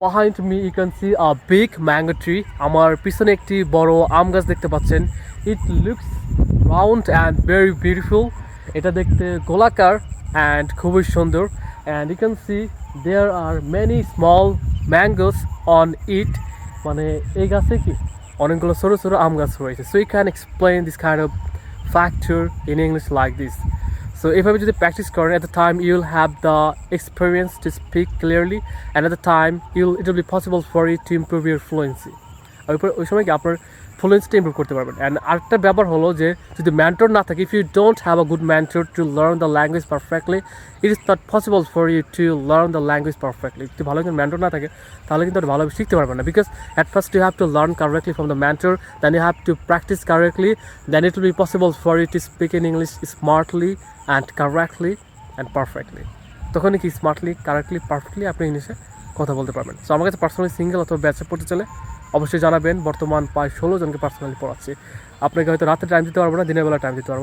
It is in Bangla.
Behind me you can see a big mango tree. আমার পিছনে একটি বড় আম গাছ দেখতে পাচ্ছেন. It looks round and very beautiful. এটা দেখতে গোলাকার and খুবই সুন্দর. And you can see there are many small mangoes on it. মানে এই গাছে কি অনেকগুলো ছোট ছোট আম গাছ রয়েছে. So you can explain this kind of factor in English like this. So এভাবে যদি প্র্যাকটিস করেন, at the time you'll have the experience to speak clearly, and at the time it will be possible for you to improve your fluency. ওই সময় কি আপনার ফ্লুয়েন্সিটা ইমপ্রুভ করতে পারবেন. অ্যান্ড আরেকটা ব্যাপার হলো যে যদি মেন্টর না থাকে, if you don't have a good mentor to learn the language perfectly, it is not possible for you to learn the language perfectly. যদি ভালো একজন মেন্টর না থাকে তাহলে কিন্তু আপনি ভালোভাবে শিখতে পারবেন না. Because at first you have to learn correctly from the mentor, then you have to practice correctly, then it will be possible for you to speak in English smartly and correctly and perfectly. তখনই কি স্মার্টলি, কারেক্টলি, পারফেক্টলি আপনি ইংলিশে কথা বলতে পারবেন. সো আমার কাছে পার্সোনালি সিঙ্গেল অথবা ব্যাচে পড়তে চলে অবশ্যই জানাবেন. বর্তমান প্রায় 16 জনকে পার্সোনালি পড়াচ্ছি. আপনাকে হয়তো রাতে টাইম দিতে পারবো না, দিনের বেলা টাইম দিতে পারবো.